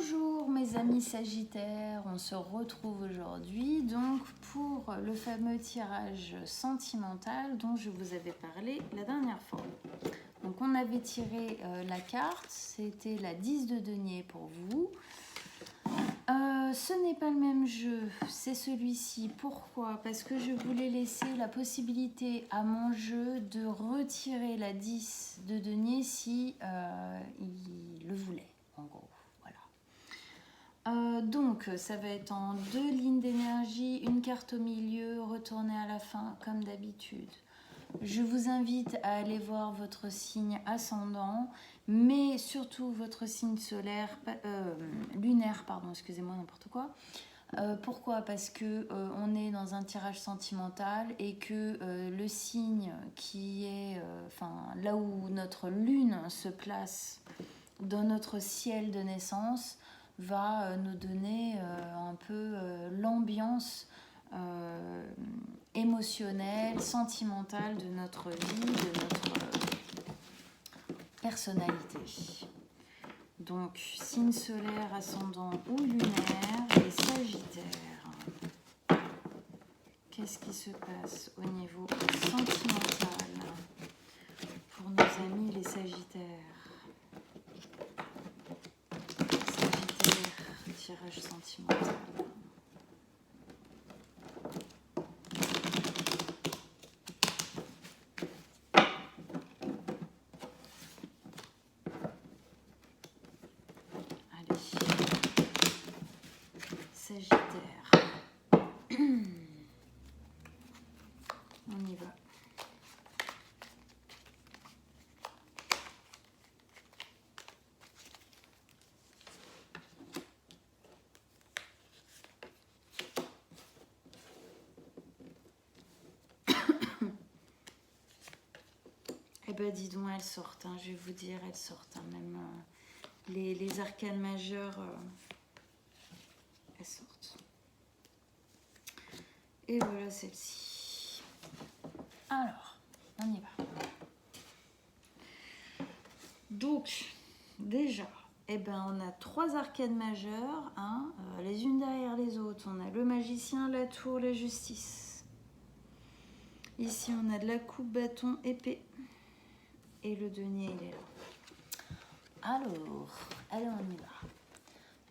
Bonjour mes amis Sagittaires, on se retrouve aujourd'hui donc pour le fameux tirage sentimental dont je vous avais parlé la dernière fois. Donc on avait tiré la carte, c'était la 10 de denier pour vous. Ce n'est pas le même jeu, c'est celui-ci. Pourquoi? Parce que je voulais laisser la possibilité à mon jeu de retirer la 10 de denier si il le voulait, en gros. Donc, ça va être en 2 lignes d'énergie, une carte au milieu, retourner à la fin comme d'habitude. Je vous invite à aller voir votre signe ascendant, mais surtout votre signe solaire, lunaire, pardon, excusez-moi, n'importe quoi. Pourquoi? Parce que on est dans un tirage sentimental et que le signe qui est, là où notre lune se place dans notre ciel de naissance, va nous donner un peu l'ambiance émotionnelle, sentimentale de notre vie, de notre personnalité. Donc, signe solaire, ascendant ou lunaire, les Sagittaires. Qu'est-ce qui se passe au niveau sentimental pour nos amis les Sagittaires? Tirage sentimental. Allez. Sagittaire. On y va. Eh ben dis donc, elles sortent, hein, je vais vous dire, elles sortent. Hein, même les arcanes majeures, elles sortent. Et voilà celle-ci. Alors, on y va. Donc, déjà, eh ben, on a 3 arcanes majeures, hein, les unes derrière les autres. On a le magicien, la tour, la justice. Ici, on a de la coupe, bâton, épée. Et le denier, il est là. Alors, allez, on y va.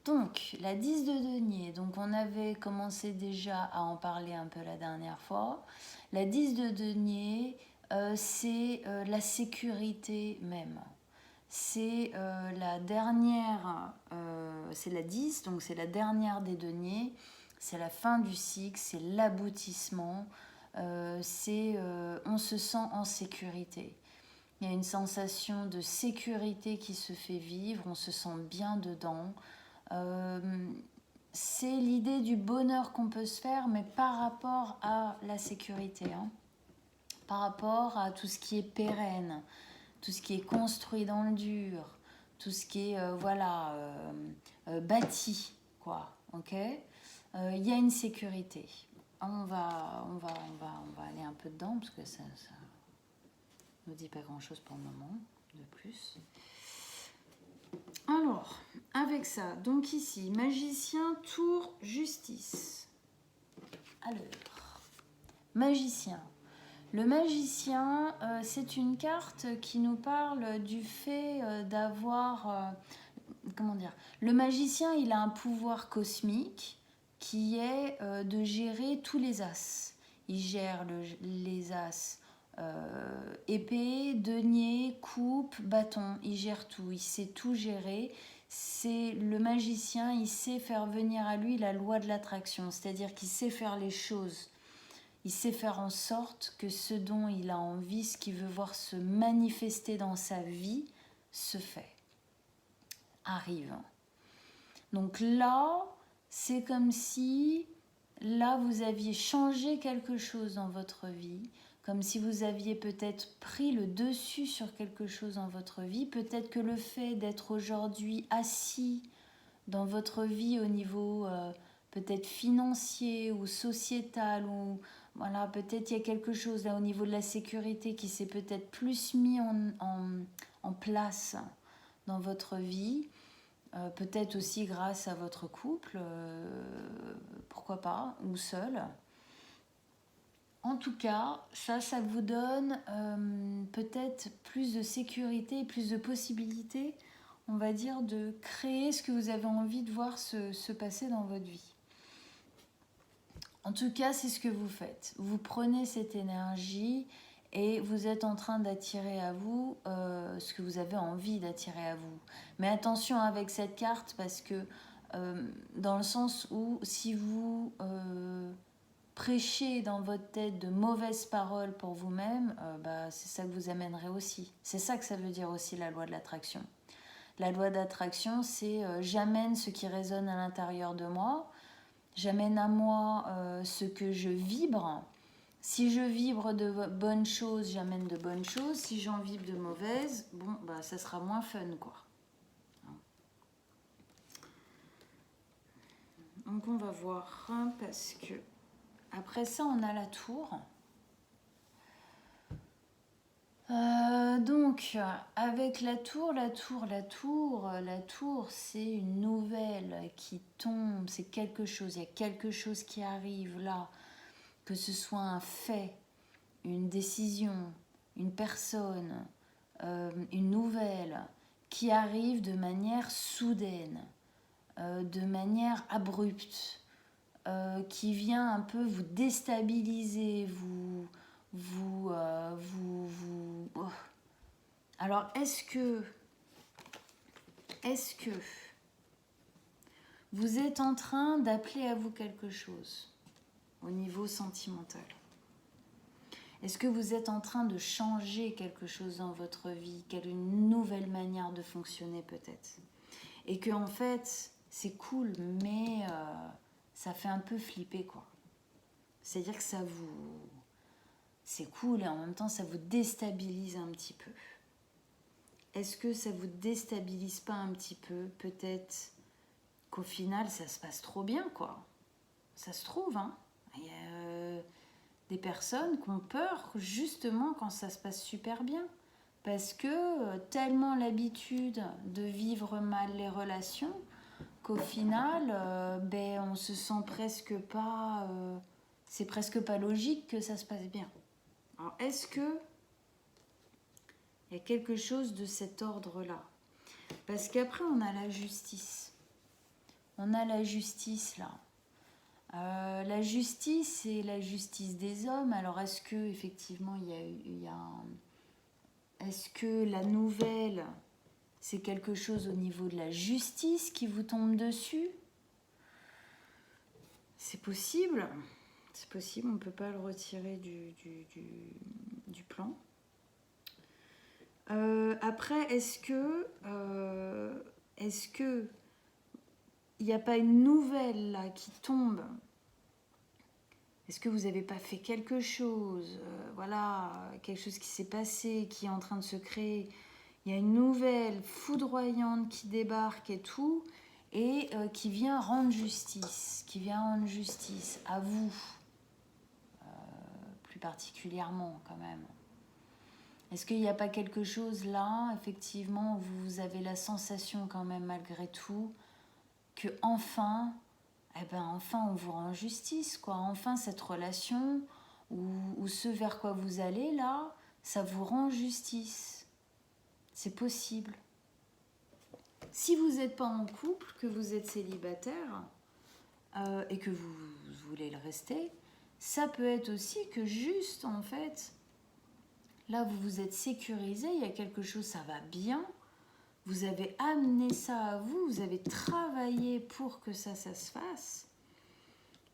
Donc, la 10 de denier, donc on avait commencé déjà à en parler un peu la dernière fois. La 10 de denier, c'est la sécurité même. C'est la dernière, c'est la 10, donc c'est la dernière des deniers. C'est la fin du cycle, c'est l'aboutissement. On se sent en sécurité. Il y a une sensation de sécurité qui se fait vivre, on se sent bien dedans. C'est l'idée du bonheur qu'on peut se faire, mais par rapport à la sécurité, hein. Par rapport à tout ce qui est pérenne, tout ce qui est construit dans le dur, tout ce qui est bâti, quoi. Ok. Il y a une sécurité. On va aller un peu dedans parce que ça ne dit pas grand-chose pour le moment de plus. Alors, avec ça, donc ici, magicien, tour, justice. Alors, magicien. Le magicien, c'est une carte qui nous parle du fait d'avoir... comment dire? Le magicien, il a un pouvoir cosmique qui est de gérer tous les as. Il gère les as épée, denier, coupe, bâton. Il gère tout, il sait tout gérer. C'est le magicien, il sait faire venir à lui la loi de l'attraction, c'est-à-dire qu'il sait faire les choses. Il sait faire en sorte que ce dont il a envie, ce qu'il veut voir se manifester dans sa vie, se fait, arrive. Donc là, c'est comme si, là, vous aviez changé quelque chose dans votre vie, comme si vous aviez peut-être pris le dessus sur quelque chose dans votre vie. Peut-être que le fait d'être aujourd'hui assis dans votre vie au niveau peut-être financier ou sociétal, ou voilà, peut-être il y a quelque chose là au niveau de la sécurité qui s'est peut-être plus mis en place dans votre vie. peut-être aussi grâce à votre couple, pourquoi pas, ou seul. En tout cas, ça vous donne peut-être plus de sécurité, plus de possibilités, on va dire, de créer ce que vous avez envie de voir se passer dans votre vie. En tout cas, c'est ce que vous faites. Vous prenez cette énergie et vous êtes en train d'attirer à vous ce que vous avez envie d'attirer à vous. Mais attention avec cette carte parce que dans le sens où si vous prêchez dans votre tête de mauvaises paroles pour vous-même, c'est ça que vous amènerez aussi. C'est ça que ça veut dire aussi la loi de l'attraction. La loi d'attraction, c'est j'amène ce qui résonne à l'intérieur de moi, j'amène à moi ce que je vibre. Si je vibre de bonnes choses, j'amène de bonnes choses. Si j'en vibre de mauvaises, bon, ça sera moins fun, quoi. Donc on va voir, hein, parce que après ça, on a la tour. Donc, avec la tour, c'est une nouvelle qui tombe, c'est quelque chose, il y a quelque chose qui arrive là, que ce soit un fait, une décision, une personne, une nouvelle qui arrive de manière soudaine, de manière abrupte, qui vient un peu vous déstabiliser, oh. Alors, est-ce que vous êtes en train d'appeler à vous quelque chose au niveau sentimental? Est-ce que vous êtes en train de changer quelque chose dans votre vie, une nouvelle manière de fonctionner peut-être? Et que en fait, c'est cool, mais ça fait un peu flipper, quoi. C'est-à-dire que c'est cool et en même temps ça vous déstabilise un petit peu. Est-ce que ça vous déstabilise pas un petit peu? Peut-être qu'au final ça se passe trop bien, quoi. Ça se trouve, hein. Il y a des personnes qui ont peur justement quand ça se passe super bien. Parce que tellement l'habitude de vivre mal les relations qu'au final, on se sent presque pas... c'est presque pas logique que ça se passe bien. Alors, est-ce que il y a quelque chose de cet ordre-là? Parce qu'après, on a la justice. On a la justice, là. La justice, c'est la justice des hommes. Alors, est-ce que, effectivement, est-ce que la nouvelle, c'est quelque chose au niveau de la justice qui vous tombe dessus? C'est possible. C'est possible, on ne peut pas le retirer du plan. Après, est-ce que il n'y a pas une nouvelle là qui tombe? Est-ce que vous n'avez pas fait quelque chose? Voilà, quelque chose qui s'est passé, qui est en train de se créer. Il y a une nouvelle foudroyante qui débarque et tout, et qui vient rendre justice, à vous, plus particulièrement quand même. Est-ce qu'il n'y a pas quelque chose là, effectivement, où vous avez la sensation quand même malgré tout que enfin on vous rend justice, quoi. Enfin, cette relation ou ce vers quoi vous allez là, ça vous rend justice. C'est possible. Si vous n'êtes pas en couple, que vous êtes célibataire et que vous voulez le rester, ça peut être aussi que juste, en fait, là, vous vous êtes sécurisé, il y a quelque chose, ça va bien. Vous avez amené ça à vous, vous avez travaillé pour que ça se fasse.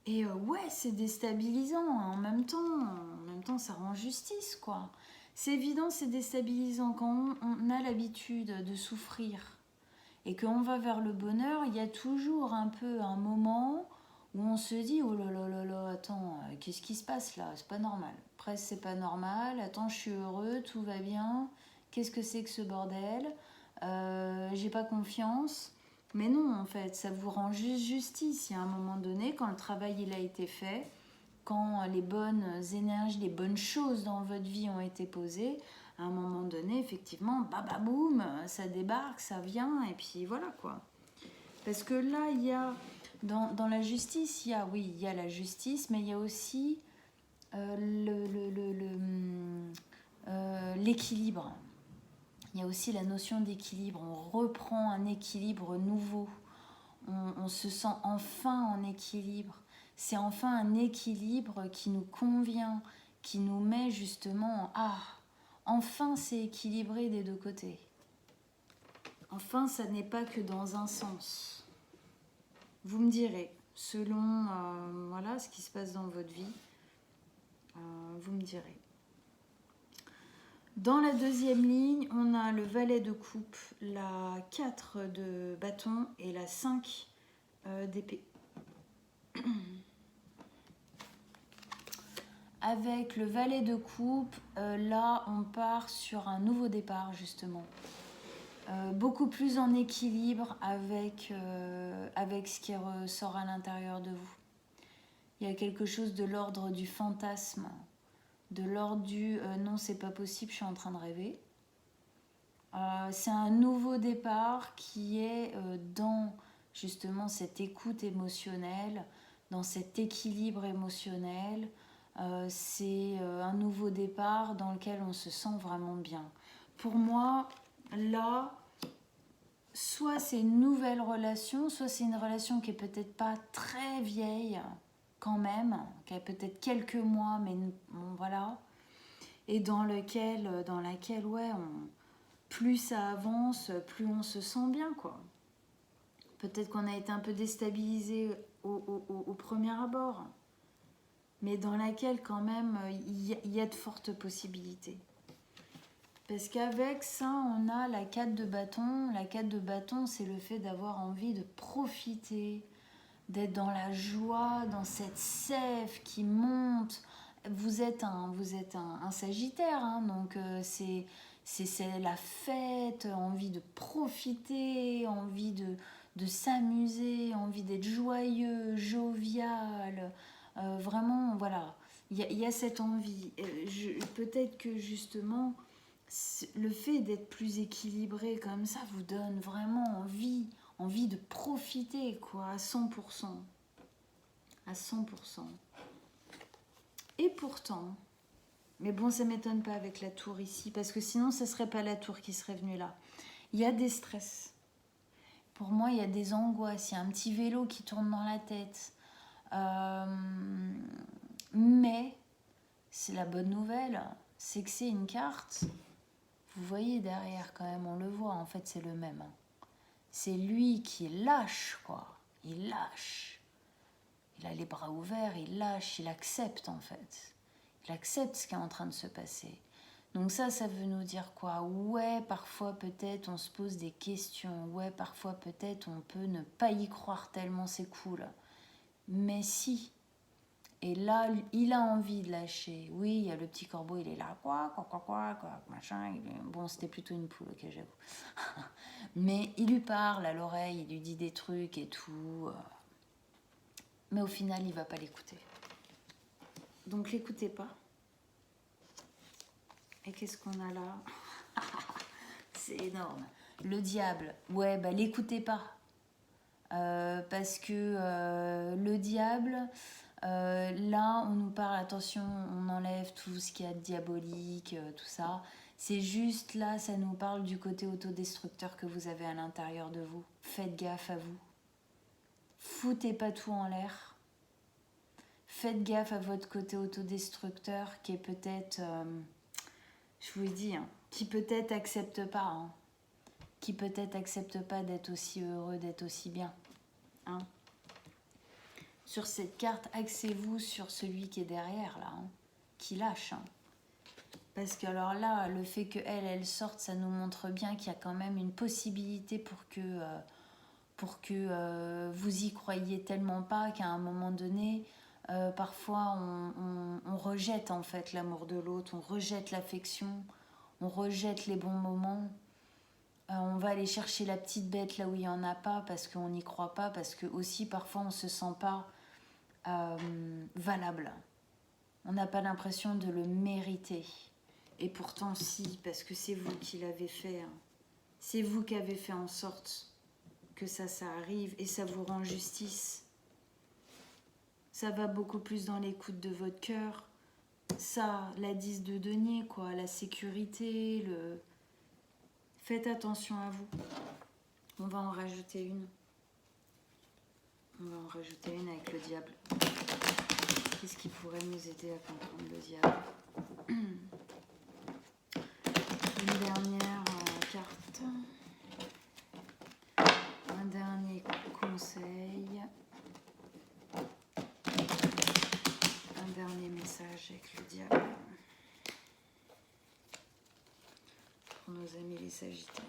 Et ouais, c'est déstabilisant. En même temps, ça rend justice, quoi. C'est évident, c'est déstabilisant quand on a l'habitude de souffrir et qu'on va vers le bonheur. Il y a toujours un peu un moment où on se dit oh là là là là, attends, qu'est-ce qui se passe là? C'est pas normal. Presque c'est pas normal. Attends, je suis heureux, tout va bien. Qu'est-ce que c'est que ce bordel? J'ai pas confiance. Mais non, en fait, ça vous rend juste justice. Il y a un moment donné, quand le travail il a été fait, quand les bonnes énergies, les bonnes choses dans votre vie ont été posées, à un moment donné, effectivement, boum, ça débarque, ça vient, et puis voilà, quoi. Parce que là, il y a, dans la justice, il y a la justice, mais il y a aussi l'équilibre. Il y a aussi la notion d'équilibre. On reprend un équilibre nouveau. On se sent enfin en équilibre. C'est enfin un équilibre qui nous convient, qui nous met justement enfin c'est équilibré des deux côtés. Enfin, ça n'est pas que dans un sens. Vous me direz, selon voilà, ce qui se passe dans votre vie, vous me direz. Dans la deuxième ligne, on a le valet de coupe, la 4 de bâton et la 5 d'épée. Avec le valet de coupe, là on part sur un nouveau départ justement. Beaucoup plus en équilibre avec ce qui ressort à l'intérieur de vous. Il y a quelque chose de l'ordre du fantasme, de l'ordre du non c'est pas possible, je suis en train de rêver. C'est un nouveau départ qui est dans justement cette écoute émotionnelle, dans cet équilibre émotionnel. C'est un nouveau départ dans lequel on se sent vraiment bien. Pour moi, là, soit c'est une nouvelle relation, soit c'est une relation qui est peut-être pas très vieille quand même, qui a peut-être quelques mois, mais bon, voilà, et dans laquelle ouais, plus ça avance, plus on se sent bien, quoi. Peut-être qu'on a été un peu déstabilisé au premier abord, mais dans laquelle quand même il y a de fortes possibilités. Parce qu'avec ça, on a la 4 de bâton. La 4 de bâton, c'est le fait d'avoir envie de profiter, d'être dans la joie, dans cette sève qui monte. Vous êtes un Sagittaire, hein, donc c'est la fête, envie de profiter, envie de s'amuser, envie d'être joyeux, jovial. Vraiment, voilà, il y a cette envie. Peut-être que justement, le fait d'être plus équilibré comme ça vous donne vraiment envie de profiter, quoi, à 100%. À 100%. Et pourtant, mais bon, ça ne m'étonne pas avec la tour ici, parce que sinon, ce ne serait pas la tour qui serait venue là. Il y a des stress. Pour moi, il y a des angoisses, il y a un petit vélo qui tourne dans la tête. Mais, c'est la bonne nouvelle, c'est que c'est une carte. Vous voyez derrière quand même, on le voit, en fait, c'est le même. C'est lui qui lâche, quoi. Il lâche. Il a les bras ouverts, il lâche, il accepte en fait. Il accepte ce qui est en train de se passer. Donc ça veut nous dire quoi? Ouais, parfois peut-être on se pose des questions. Ouais, parfois peut-être on peut ne pas y croire tellement c'est cool. Mais si. Et là, il a envie de lâcher. Oui, il y a le petit corbeau, il est là. Quoi, machin. Bon, c'était plutôt une poule, ok, j'avoue. Mais il lui parle à l'oreille, il lui dit des trucs et tout. Mais au final, il ne va pas l'écouter. Donc, l'écoutez pas. Et qu'est-ce qu'on a là? C'est énorme. Le diable. Ouais, bah l'écoutez pas. Parce que le diable, là, on nous parle, attention, on enlève tout ce qu'il y a de diabolique, tout ça. C'est juste là, ça nous parle du côté autodestructeur que vous avez à l'intérieur de vous. Faites gaffe à vous. Foutez pas tout en l'air. Faites gaffe à votre côté autodestructeur qui est peut-être, je vous le dis, hein, qui peut-être accepte pas, hein, qui peut-être accepte pas d'être aussi heureux, d'être aussi bien. Hein. Sur cette carte, axez-vous sur celui qui est derrière, là, hein, qui lâche. Hein. Parce que alors là, le fait qu'elle sorte, ça nous montre bien qu'il y a quand même une possibilité pour que vous y croyiez tellement pas qu'à un moment donné, parfois on rejette en fait l'amour de l'autre, on rejette l'affection, on rejette les bons moments. On va aller chercher la petite bête là où il n'y en a pas parce qu'on n'y croit pas, parce que aussi parfois on ne se sent pas valable. On n'a pas l'impression de le mériter. Et pourtant si, parce que c'est vous qui l'avez fait. Hein. C'est vous qui avez fait en sorte que ça arrive et ça vous rend justice. Ça va beaucoup plus dans l'écoute de votre cœur. Ça, la 10 de denier, quoi, la sécurité, le... Faites attention à vous. On va en rajouter une. On va en rajouter une avec le diable. Qu'est-ce qui pourrait nous aider à comprendre le diable? Une dernière carte. Un dernier conseil. Un dernier message avec le diable. Pour nos amis les Sagittaires.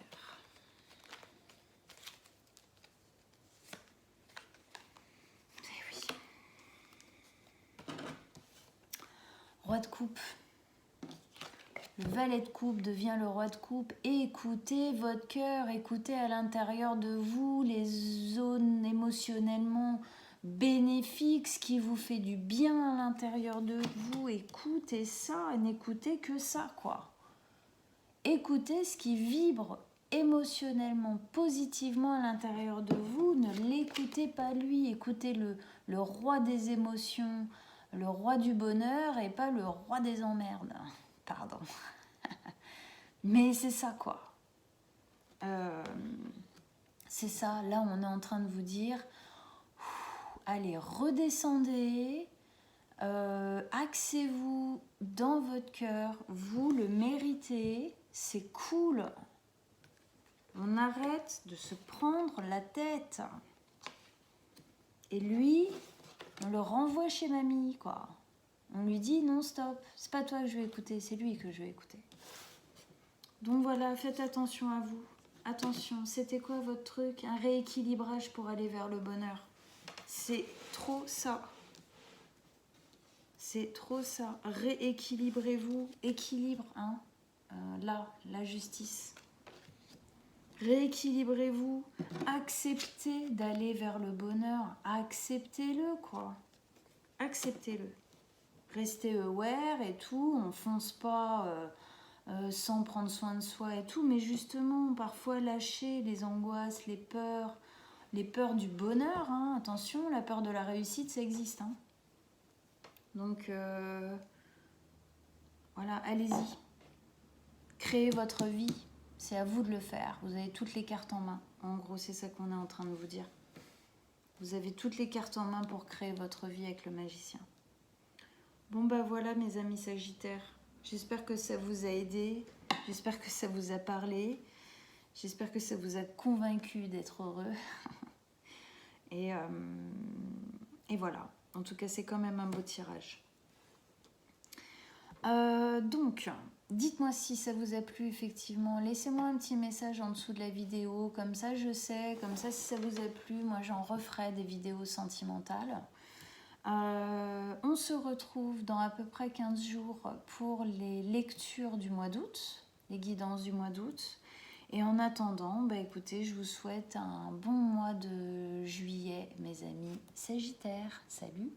Roi de coupe. Le valet de coupe devient le roi de coupe. Écoutez votre cœur, écoutez à l'intérieur de vous les zones émotionnellement bénéfiques, ce qui vous fait du bien à l'intérieur de vous. Écoutez ça, n'écoutez que ça, quoi. Écoutez ce qui vibre émotionnellement, positivement à l'intérieur de vous. Ne l'écoutez pas lui, écoutez le roi des émotions, le roi du bonheur et pas le roi des emmerdes. Pardon. Mais c'est ça, quoi. C'est ça. Là, on est en train de vous dire, allez, redescendez, axez-vous dans votre cœur. Vous le méritez. C'est cool. On arrête de se prendre la tête. Et lui, on le renvoie chez mamie, quoi. On lui dit non, stop, c'est pas toi que je vais écouter, c'est lui que je vais écouter. Donc voilà, faites attention à vous. Attention, c'était quoi votre truc? Un rééquilibrage pour aller vers le bonheur. C'est trop ça. C'est trop ça. Rééquilibrez-vous. Équilibre, hein. Là, la justice. Rééquilibrez-vous. Acceptez d'aller vers le bonheur. Acceptez-le, quoi. Acceptez-le. Restez aware et tout. On fonce pas sans prendre soin de soi et tout. Mais justement, parfois lâcher les angoisses, les peurs du bonheur. Hein. Attention, la peur de la réussite, ça existe. Hein. Donc, voilà, allez-y. Créez votre vie. C'est à vous de le faire. Vous avez toutes les cartes en main. En gros, c'est ça qu'on est en train de vous dire. Vous avez toutes les cartes en main pour créer votre vie avec le magicien. Bon, bah voilà, mes amis Sagittaires. J'espère que ça vous a aidé. J'espère que ça vous a parlé. J'espère que ça vous a convaincu d'être heureux. Et voilà. En tout cas, c'est quand même un beau tirage. Donc, dites-moi si ça vous a plu, effectivement. Laissez-moi un petit message en dessous de la vidéo. Comme ça, je sais. Comme ça, si ça vous a plu, moi, j'en referai des vidéos sentimentales. On se retrouve dans à peu près 15 jours pour les lectures du mois d'août, les guidances du mois d'août. Et en attendant, bah écoutez, je vous souhaite un bon mois de juillet, mes amis Sagittaires. Salut!